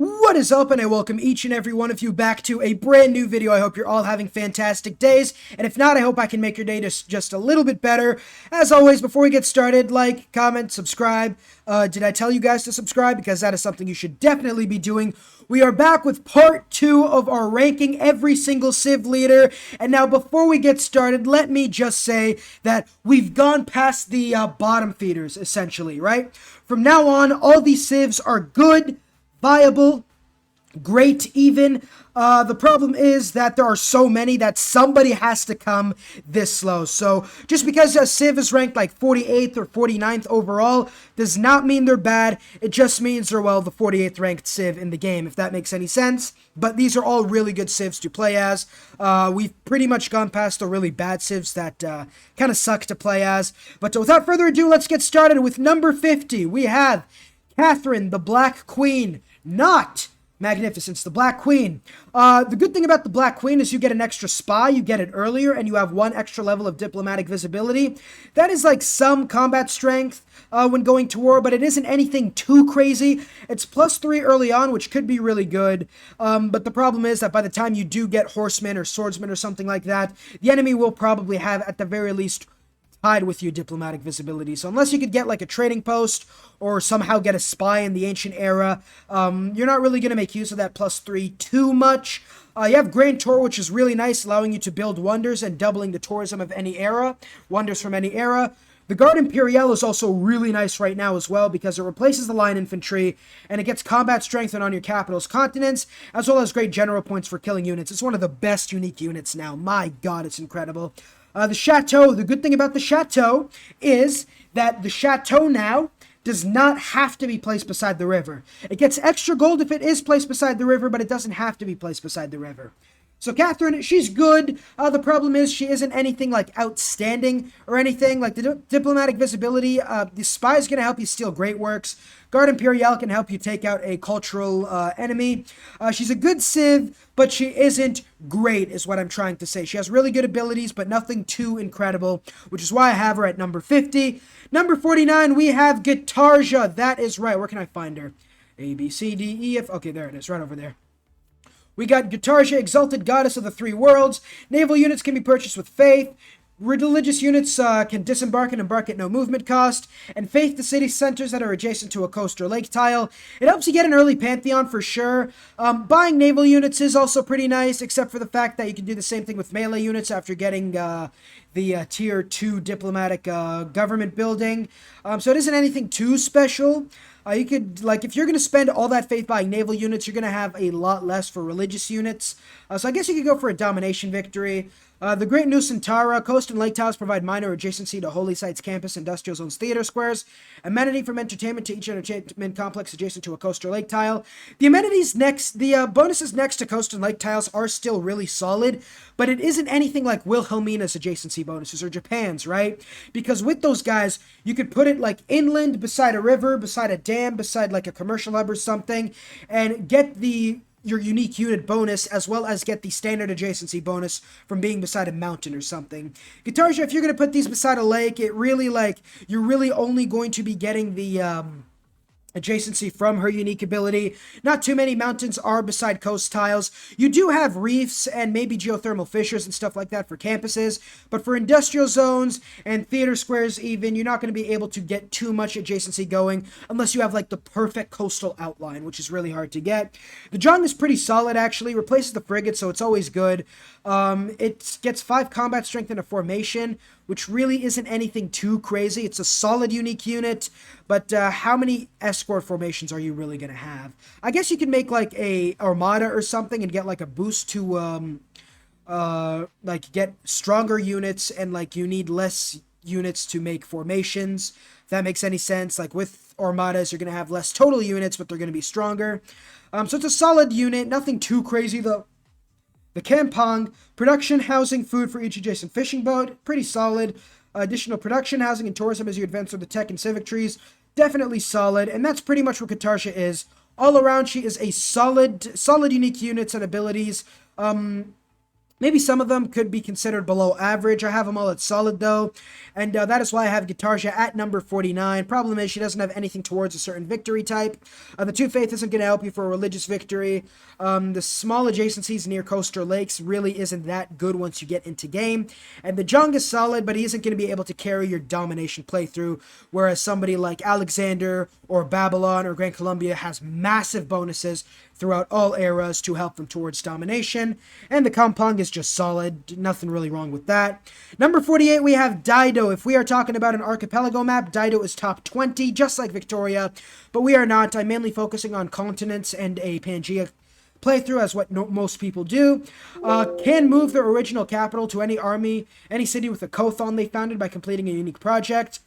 What is up, and I welcome each and every one of you back to a brand new video. I hope you're all having fantastic days, and if not, I hope I can make your day just a little bit better. As always, before we get started, like, comment, subscribe. Did I tell you guys to subscribe? Because that is something you should definitely be doing. We are back with part 2 of our ranking every single Civ leader, and now before we get started, let me just say that we've gone past the bottom feeders, essentially, right? From now on, all these Civs are good, viable, great even. The problem is that there are so many that somebody has to come this slow. So just because a Civ is ranked like 48th or 49th overall does not mean they're bad. It just means they're, well, the 48th ranked Civ in the game, if that makes any sense. But these are all really good Civs to play as. We've pretty much gone past the really bad Civs that kind of suck to play as. But without further ado, let's get started with number 50. We have Catherine, the Black Queen. Not Magnificence, the Black Queen. The good thing about the Black Queen is you get an extra spy, you get it earlier, and you have one extra level of diplomatic visibility. That is like some combat strength when going to war, but it isn't anything too crazy. It's +3 early on, which could be really good, but the problem is that by the time you do get horsemen or swordsmen or something like that, the enemy will probably have, at the very least, tied with your diplomatic visibility. So unless you could get like a trading post or somehow get a spy in the ancient era, you're not really going to make use of that +3 too much. You have Grand Tour, which is really nice, allowing you to build wonders and doubling the tourism of any era, wonders from any era. The Guard Imperial is also really nice right now as well because it replaces the line infantry and it gets combat strengthened on your capital's continents, as well as great general points for killing units. It's one of the best unique units now. My god, it's incredible. The Chateau, the good thing about the Chateau is that the Chateau now does not have to be placed beside the river. It gets extra gold if it is placed beside the river, but it doesn't have to be placed beside the river. So Catherine, she's good. The problem is she isn't anything like outstanding or anything. Like the diplomatic visibility, the spy is going to help you steal great works. Guard Imperial can help you take out a cultural enemy. She's a good Civ, but she isn't great is what I'm trying to say. She has really good abilities, but nothing too incredible, which is why I have her at number 50. Number 49, we have Guitarja. That is right. Where can I find her? A, B, C, D, E, F. Okay, there it is, right over there. We got Guitarja, Exalted Goddess of the Three Worlds. Naval units can be purchased with faith. Religious units can disembark and embark at no movement cost. And faith to city centers that are adjacent to a coast or lake tile. It helps you get an early Pantheon for sure. Buying naval units is also pretty nice, except for the fact that you can do the same thing with melee units after getting the tier 2 diplomatic government building. So it isn't anything too special. You could, like, if you're going to spend all that faith buying naval units, you're going to have a lot less for religious units. So I guess you could go for a domination victory. The Great Nusantara, coast and lake tiles provide minor adjacency to holy sites, campus, industrial zones, theater squares. Amenity from entertainment to each entertainment complex adjacent to a coast or lake tile. The amenities next, the bonuses next to coast and lake tiles are still really solid, but it isn't anything like Wilhelmina's adjacency bonuses or Japan's, right? Because with those guys, you could put it like inland, beside a river, beside a dam, beside like a commercial hub or something, and get your unique unit bonus, as well as get the standard adjacency bonus from being beside a mountain or something. Guitarja, if you're going to put these beside a lake, it really, like, you're really only going to be getting the adjacency from her unique ability. Not too many mountains are beside coast tiles. You do have reefs and maybe geothermal fissures and stuff like that for campuses, but for industrial zones and theater squares even, you're not going to be able to get too much adjacency going unless you have like the perfect coastal outline, which is really hard to get. The Jung is pretty solid actually, replaces the frigate, so it's always good. It gets 5 combat strength in a formation, which really isn't anything too crazy. It's a solid unique unit, but how many escort formations are you really going to have? I guess you can make like a armada or something and get like a boost to like get stronger units, and like you need less units to make formations, if that makes any sense. Like with armadas, you're going to have less total units, but they're going to be stronger. So it's a solid unit, nothing too crazy though. The Kampong, production, housing, food for each adjacent fishing boat, pretty solid. Additional production, housing, and tourism as you advance through the tech and civic trees, definitely solid. And that's pretty much what Guitarja is. All around, she is a solid unique units and abilities. Maybe some of them could be considered below average. I have them all at solid, though. And that is why I have Guitarja at number 49. Problem is, she doesn't have anything towards a certain victory type. The Two Faith isn't going to help you for a religious victory. The small adjacencies near coastal lakes really isn't that good once you get into game. And the Jung is solid, but he isn't going to be able to carry your domination playthrough. Whereas somebody like Alexander or Babylon or Grand Columbia has massive bonuses throughout all eras to help them towards domination. And the Kampong is just solid. Nothing really wrong with that. Number 48, we have Dido. If we are talking about an archipelago map, Dido is top 20, just like Victoria. But we are not. I'm mainly focusing on continents and a Pangea playthrough, as what most people do. Can move their original capital to any army, any city with a Kothon they founded by completing a unique project.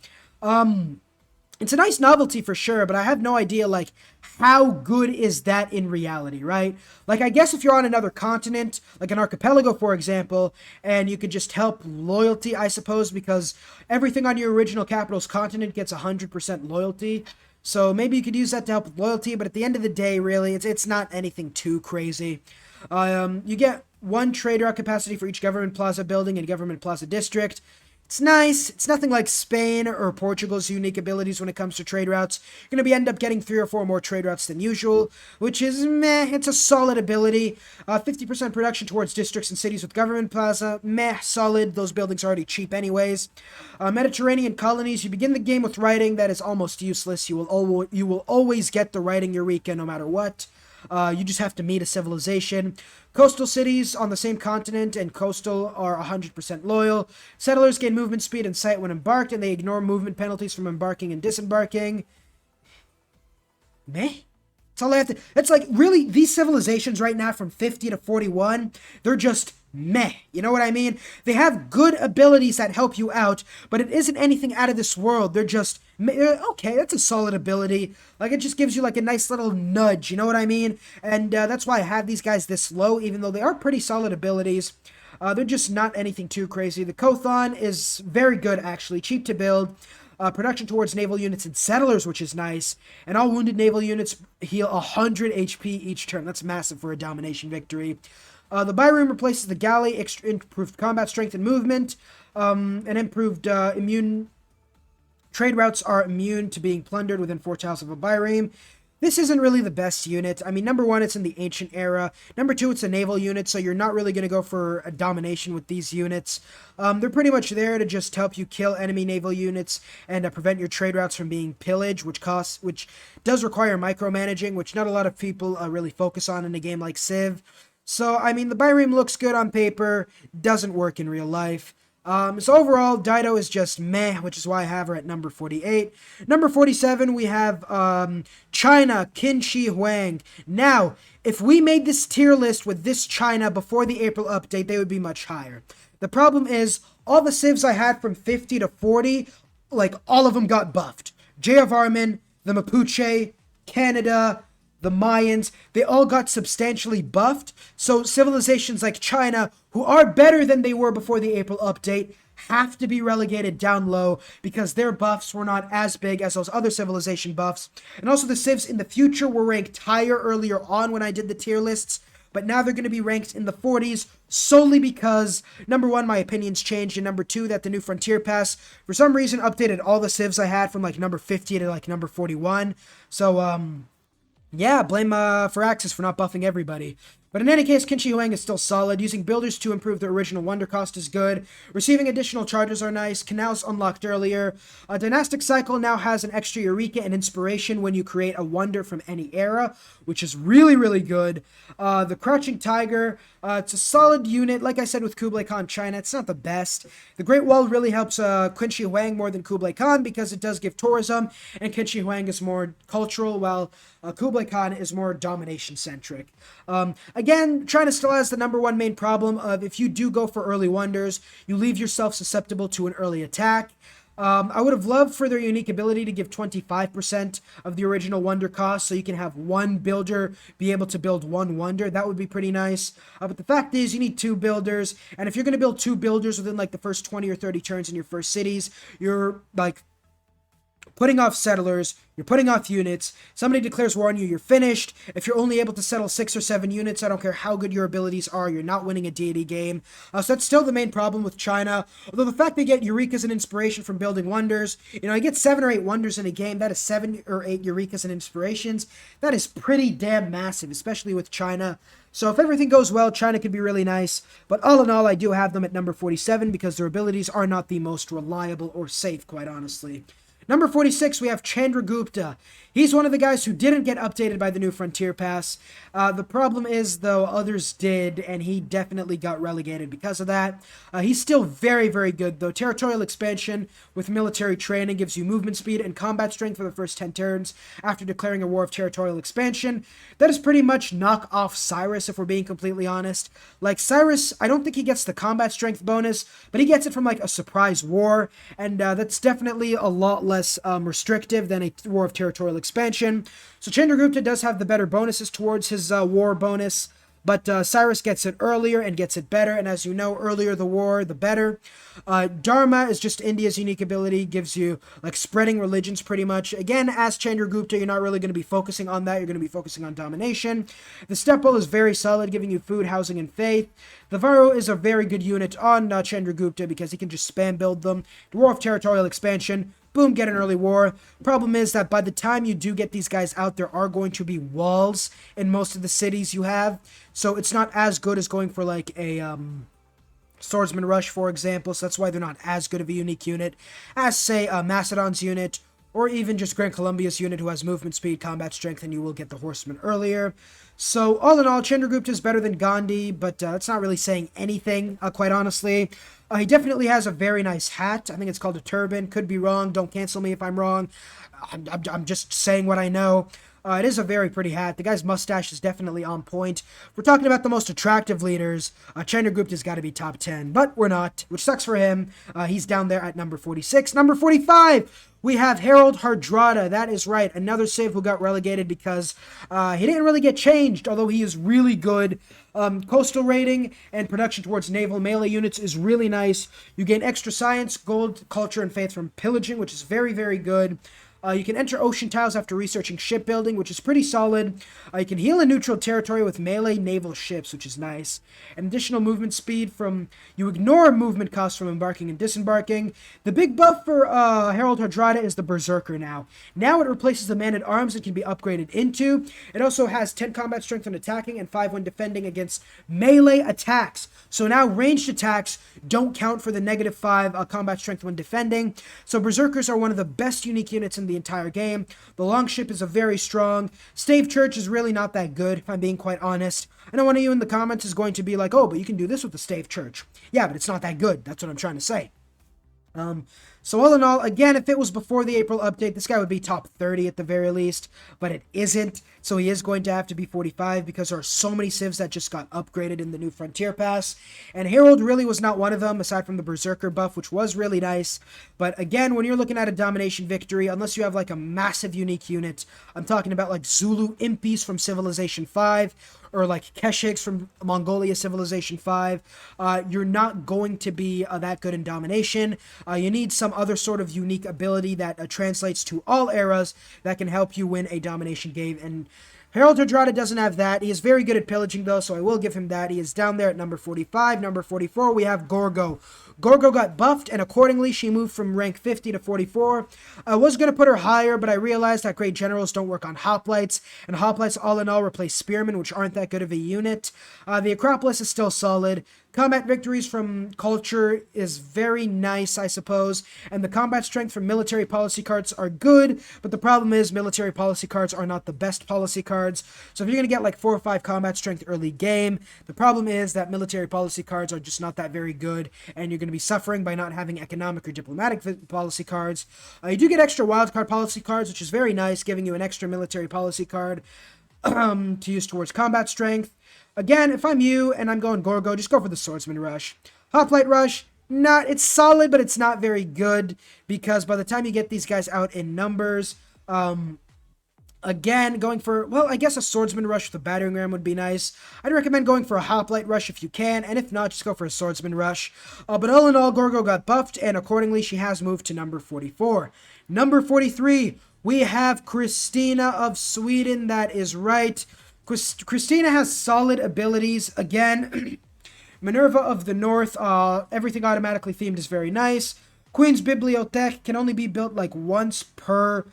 It's a nice novelty for sure, but I have no idea, like, how good is that in reality, right? Like, I guess if you're on another continent, like an archipelago, for example, and you could just help loyalty, I suppose, because everything on your original capital's continent gets 100% loyalty. So maybe you could use that to help with loyalty, but at the end of the day, really, it's not anything too crazy. You get 1 trade route capacity for each government plaza building and government plaza district. It's nice. It's nothing like Spain or Portugal's unique abilities when it comes to trade routes. You're going to end up getting 3 or 4 more trade routes than usual, which is meh. It's a solid ability. 50% production towards districts and cities with government plaza. Meh, solid. Those buildings are already cheap anyways. Mediterranean colonies. You begin the game with writing. That is almost useless. You will always get the writing Eureka no matter what. You just have to meet a civilization. Coastal cities on the same continent and coastal are 100% loyal. Settlers gain movement speed and sight when embarked, and they ignore movement penalties from embarking and disembarking. Meh? That's all I have to... It's like, really, these civilizations right now from 50 to 41, they're just meh. You know what I mean? They have good abilities that help you out, but it isn't anything out of this world. They're just, okay, that's a solid ability. Like, it just gives you, like, a nice little nudge, you know what I mean? And that's why I have these guys this low, even though they are pretty solid abilities. They're just not anything too crazy. The Kothon is very good, actually. Cheap to build. Production towards naval units and settlers, which is nice. And all wounded naval units heal 100 HP each turn. That's massive for a domination victory. The Byroom replaces the galley, improved combat strength and movement, and improved immune. Trade routes are immune to being plundered within 4 tiles of a Byroom. This isn't really the best unit. I mean, number 1, it's in the ancient era. Number 2, it's a naval unit, so you're not really going to go for a domination with these units. They're pretty much there to just help you kill enemy naval units and prevent your trade routes from being pillaged, which does require micromanaging, which not a lot of people really focus on in a game like Civ. So, I mean, the Byroom looks good on paper, doesn't work in real life. So overall, Dido is just meh, which is why I have her at number 48. Number 47, we have China, Qin Shi Huang. Now, if we made this tier list with this China before the April update, they would be much higher. The problem is, all the civs I had from 50 to 40, like, all of them got buffed. Jayavarman, the Mapuche, Canada, the Mayans, they all got substantially buffed. So civilizations like China, who are better than they were before the April update, have to be relegated down low because their buffs were not as big as those other civilization buffs. And also the civs in the future were ranked higher earlier on when I did the tier lists, but now they're going to be ranked in the 40s solely because, number 1, my opinions changed, and number 2, that the new Frontier Pass, for some reason, updated all the civs I had from, like, number 50 to, like, number 41. So, yeah, blame Firaxis for not buffing everybody. But in any case, Qin Shi Huang is still solid. Using builders to improve the original wonder cost is good. Receiving additional charges are nice. Canals unlocked earlier. A dynastic cycle now has an extra Eureka and inspiration when you create a wonder from any era, which is really, really good. The Crouching Tiger, it's a solid unit. Like I said with Kublai Khan China, it's not the best. The Great Wall really helps Qin Shi Huang more than Kublai Khan because it does give tourism, and Qin Shi Huang is more cultural, while Kublai Khan is more domination-centric. Again, China still has the number 1 main problem of if you do go for early wonders, you leave yourself susceptible to an early attack. I would have loved for their unique ability to give 25% of the original wonder cost, so you can have 1 builder be able to build 1 wonder. That would be pretty nice. But the fact is, you need 2 builders, and if you're going to build 2 builders within, like, the first 20 or 30 turns in your first cities, you're, like, putting off settlers, you're putting off units, somebody declares war on you, you're finished. If you're only able to settle 6 or 7 units, I don't care how good your abilities are, you're not winning a deity game. So that's still the main problem with China. Although the fact they get Eurekas and Inspiration from building wonders, I get 7 or 8 wonders in a game, that is 7 or 8 Eurekas and Inspirations. That is pretty damn massive, especially with China. So if everything goes well, China could be really nice. But all in all, I do have them at number 47 because their abilities are not the most reliable or safe, quite honestly. Number 46, we have Chandragupta. He's one of the guys who didn't get updated by the new Frontier Pass. The problem is, though, others did, and he definitely got relegated because of that. He's still very, very good, though. Territorial expansion with military training gives you movement speed and combat strength for the first 10 turns after declaring a war of territorial expansion. That is pretty much knock off Cyrus, if we're being completely honest. Like, Cyrus, I don't think he gets the combat strength bonus, but he gets it from, like, a surprise war, and that's definitely a lot less restrictive than a war of territorial expansion. So Chandragupta does have the better bonuses towards his war bonus, but Cyrus gets it earlier and gets it better, and as you know, earlier the war, the better. Dharma is just India's unique ability, gives you, like, spreading religions pretty much. Again, as Chandragupta, you're not really going to be focusing on that, you're going to be focusing on domination. The Stepwell is very solid, giving you food, housing, and faith. The Varro is a very good unit on Chandragupta because he can just spam build them. The War of Territorial Expansion, boom, get an early war. Problem is that by the time you do get these guys out, there are going to be walls in most of the cities you have. So it's not as good as going for, like, a Swordsman Rush, for example. So that's why they're not as good of a unique unit as, say, Macedon's unit, or even just Grand Columbia's unit, who has movement speed, combat strength, and you will get the Horseman earlier. So all in all, Chandragupta is better than Gandhi, but it's not really saying anything, quite honestly. He definitely has a very nice hat. I think it's called a turban. Could be wrong. Don't cancel me if I'm wrong. I'm just saying what I know. It is a very pretty hat. The guy's mustache is definitely on point. If we're talking about the most attractive leaders, Chandragupta's got to be top 10, but we're not, which sucks for him. He's down there at number 46. Number 45, we have Harald Hardrada. That is right, another Civ who got relegated because he didn't really get changed, although he is really good. Coastal rating and production towards naval melee units is really nice. You gain extra science, gold, culture, and faith from pillaging, which is very, very good. You can enter ocean tiles after researching shipbuilding, which is pretty solid. You can heal a neutral territory with melee naval ships, which is nice. And additional movement speed from... You ignore movement costs from embarking and disembarking. The big buff for Harald Hardrada is the Berserker now. Now it replaces the Man-at-Arms and can be upgraded into. It also has 10 combat strength when attacking and 5 when defending against melee attacks. So now ranged attacks don't count for the -5 combat strength when defending. So Berserkers are one of the best unique units in the entire game. The Longship is a very strong. Stave Church is really not that good, if I'm being quite honest. I know one of you in the comments is going to be like, oh, but you can do this with the Stave Church. Yeah, but it's not that good. That's what I'm trying to say. So all in all, again, if it was before the April update, this guy would be top 30 at the very least, but it isn't, so he is going to have to be 45 because there are so many civs that just got upgraded in the new Frontier Pass, and Harald really was not one of them, aside from the Berserker buff, which was really nice. But again, when you're looking at a domination victory, unless you have like a massive unique unit, I'm talking about like Zulu Impis from Civilization 5, or like Keshiks from Mongolia Civilization 5, you're not going to be that good in domination. You need some other sort of unique ability that translates to all eras that can help you win a domination game, and Harald Hardrada doesn't have that. He is very good at pillaging, though, so I will give him that. He is down there at number 45. Number 44, we have Gorgo. Gorgo got buffed, and accordingly, she moved from rank 50 to 44. I was going to put her higher, but I realized that great generals don't work on hoplites, and hoplites, all in all, replace spearmen, which aren't that good of a unit. The Acropolis is still solid. Combat victories from culture is very nice, I suppose, and the combat strength from military policy cards are good, but the problem is military policy cards are not the best policy cards. So if you're going to get like 4 or 5 combat strength early game, the problem is that military policy cards are just not that very good, and you're going to be suffering by not having economic or diplomatic policy cards. You do get extra wildcard policy cards, which is very nice, giving you an extra military policy card to use towards combat strength. Again, if I'm you and I'm going Gorgo, just go for the Swordsman Rush. Hoplite Rush, it's solid, but it's not very good, because by the time you get these guys out in numbers, again, going for, well, I guess a Swordsman Rush with a Battering Ram would be nice. I'd recommend going for a Hoplite Rush if you can, and if not, just go for a Swordsman Rush. But all in all, Gorgo got buffed, and accordingly, she has moved to number 44. Number 43, we have Christina of Sweden. That is right. Christina has solid abilities. Again, Minerva of the North, everything automatically themed is very nice. Queen's Bibliothèque can only be built like once per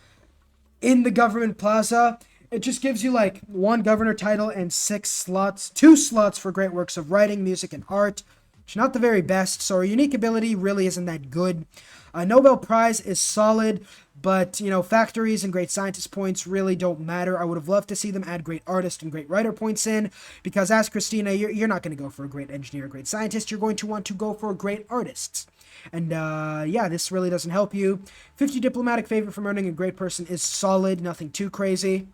in the government plaza. It just gives you like one governor title and 2 slots for great works of writing, music, and art. Which not the very best, so our unique ability really isn't that good. Nobel Prize is solid, but, factories and great scientist points really don't matter. I would have loved to see them add great artist and great writer points in, because as Christina, you're not going to go for a great engineer or great scientist. You're going to want to go for great artists. And, this really doesn't help you. 50 diplomatic favor from earning a great person is solid, nothing too crazy.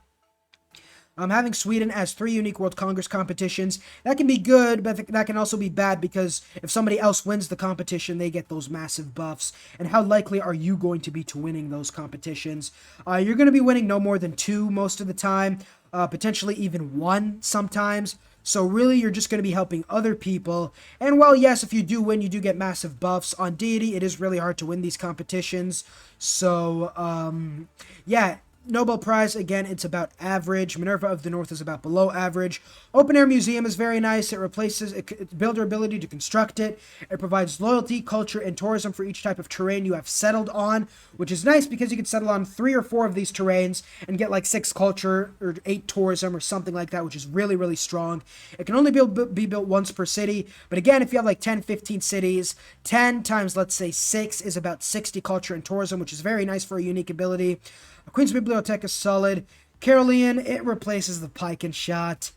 Having Sweden as 3 unique World Congress competitions, that can be good, but that can also be bad, because if somebody else wins the competition, they get those massive buffs. And how likely are you going to be to winning those competitions? You're going to be winning no more than 2 most of the time, potentially even 1 sometimes. So really, you're just going to be helping other people. And while, yes, if you do win, you do get massive buffs. On deity, it is really hard to win these competitions. So, Nobel Prize, again, it's about average. Minerva of the North is about below average. Open Air Museum is very nice. It replaces builder ability to construct it. It provides loyalty, culture, and tourism for each type of terrain you have settled on, which is nice because you can settle on 3 or 4 of these terrains and get like 6 culture or 8 tourism or something like that, which is really, really strong. It can only be built once per city, but again, if you have like 10, 15 cities, 10 times, let's say, 6 is about 60 culture and tourism, which is very nice for a unique ability. Queen's Bibliothèque is solid. Carolean, it replaces the pike and shot.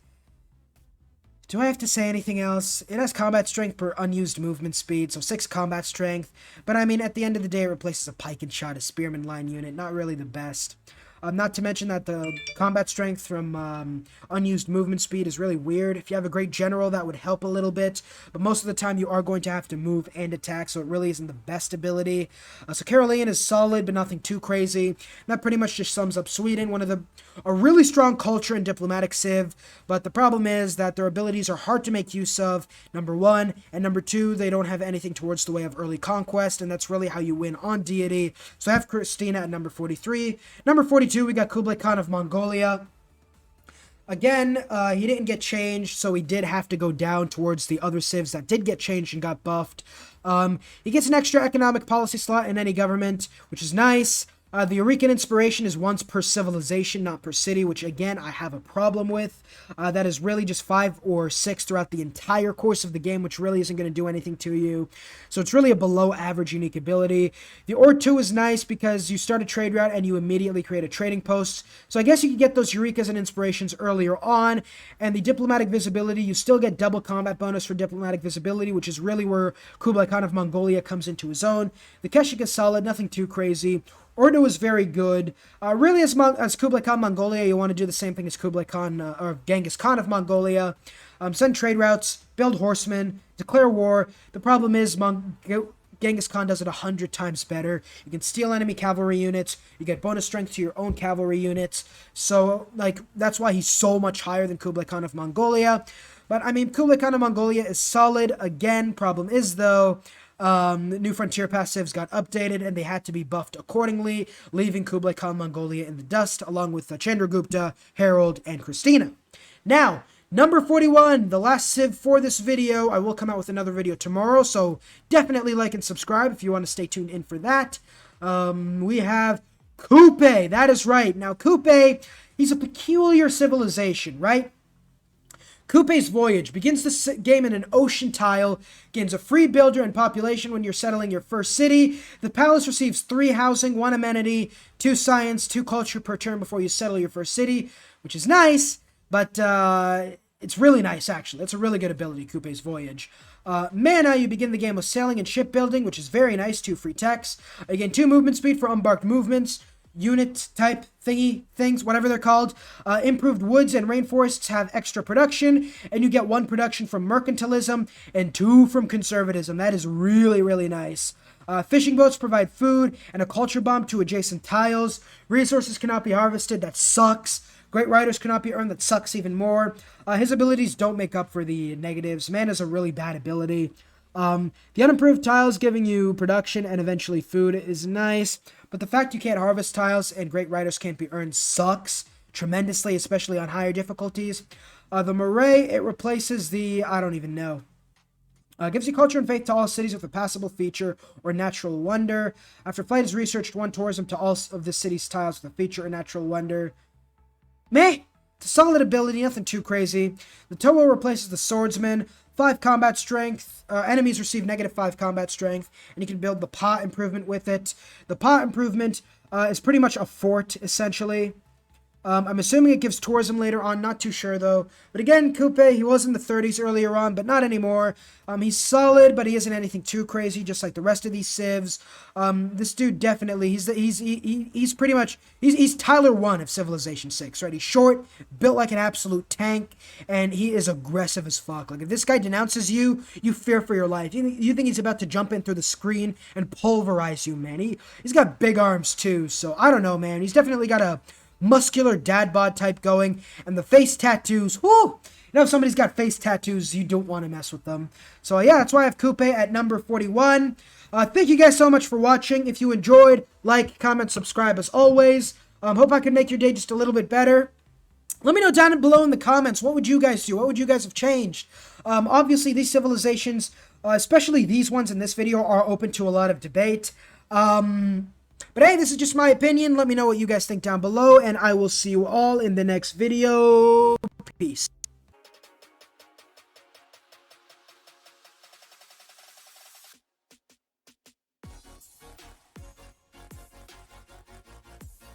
Do I have to say anything else? It has combat strength per unused movement speed, so 6 combat strength. But I mean, at the end of the day, it replaces a pike and shot, a spearman line unit. Not really the best. Not to mention that the combat strength from unused movement speed is really weird. If you have a great general, that would help a little bit. But most of the time, you are going to have to move and attack, so it really isn't the best ability. So Carolean is solid, but nothing too crazy. That pretty much just sums up Sweden. A really strong culture and diplomatic civ. But the problem is that their abilities are hard to make use of, number 1. And number 2, they don't have anything towards the way of early conquest. And that's really how you win on deity. So I have Christina at number 43. Number 42. We got Kublai Khan of Mongolia. Again, he didn't get changed, so he did have to go down towards the other civs that did get changed and got buffed. He gets an extra economic policy slot in any government, which is nice. The Eureka's inspiration is once per civilization, not per city, which again, I have a problem with. That is really just 5 or 6 throughout the entire course of the game, which really isn't going to do anything to you. So it's really a below average unique ability. The Or 2 is nice because you start a trade route and you immediately create a trading post. So I guess you can get those Eureka's and inspirations earlier on. And the diplomatic visibility, you still get double combat bonus for diplomatic visibility, which is really where Kublai Khan of Mongolia comes into his own. The Keshik is solid, nothing too crazy. Ordo is very good. Really, as Kublai Khan Mongolia, you want to do the same thing as Kublai Khan or Genghis Khan of Mongolia. Send trade routes, build horsemen, declare war. The problem is Genghis Khan does it 100 times better. You can steal enemy cavalry units. You get bonus strength to your own cavalry units. So, that's why he's so much higher than Kublai Khan of Mongolia. But, I mean, Kublai Khan of Mongolia is solid. Again, problem is, though, the New Frontier passives got updated and they had to be buffed accordingly, leaving Kublai Khan Mongolia in the dust, along with Chandragupta, Harald, and Christina. Now, number 41, the last civ for this video. I will come out with another video tomorrow, so definitely like and subscribe if you want to stay tuned in for that. We have Kupe. That is right. Now, Kupe, he's a peculiar civilization, right? Kupe's voyage begins the game in an ocean tile, gains a free builder and population when you're settling your first city. The palace receives 3 housing, 1 amenity, 2 science, 2 culture per turn before you settle your first city, which is nice, but it's really nice, actually. It's a really good ability, Kupe's voyage. Mana, you begin the game with sailing and shipbuilding, which is very nice, 2 free techs. Again, 2 movement speed for embarked movements. Unit type things, whatever they're called. Improved woods and rainforests have extra production, and you get 1 production from mercantilism and 2 from conservatism. That is really, really nice. Fishing boats provide food and a culture bomb to adjacent tiles. Resources cannot be harvested. That sucks. Great riders cannot be earned. That sucks even more. His abilities don't make up for the negatives. Mana's a really bad ability. The unimproved tiles giving you production and eventually food is nice, but the fact you can't harvest tiles and great writers can't be earned sucks tremendously, especially on higher difficulties. The Murray, it replaces the, I don't even know. Gives you culture and faith to all cities with a passable feature or natural wonder. After flight is researched, one tourism to all of the city's tiles with a feature or natural wonder. Meh! It's a solid ability, nothing too crazy. The Toho replaces the swordsman. 5 combat strength. Enemies receive -5 combat strength, and you can build the pot improvement with it. The pot improvement is pretty much a fort, essentially. I'm assuming it gives tourism later on, not too sure though. But again, Coupe, he was in the 30s earlier on, but not anymore. He's solid, but he isn't anything too crazy, just like the rest of these civs. This dude definitely, he's pretty much, he's Tyler 1 of Civilization 6, right? He's short, built like an absolute tank, and he is aggressive as fuck. Like, if this guy denounces you, you fear for your life. You think he's about to jump in through the screen and pulverize you, man. He's got big arms too, so I don't know, man. He's definitely got a muscular dad bod type going, and the face tattoos, whoo! You know, if somebody's got face tattoos, you don't want to mess with them. So yeah, that's why I have Coupe at number 41. Thank you guys so much for watching. If you enjoyed, like, comment, subscribe as always. Hope I can make your day just a little bit better. Let me know down below in the comments, what would you guys do? What would you guys have changed? Obviously, these civilizations, especially these ones in this video, are open to a lot of debate. But hey, this is just my opinion. Let me know what you guys think down below, and I will see you all in the next video. Peace.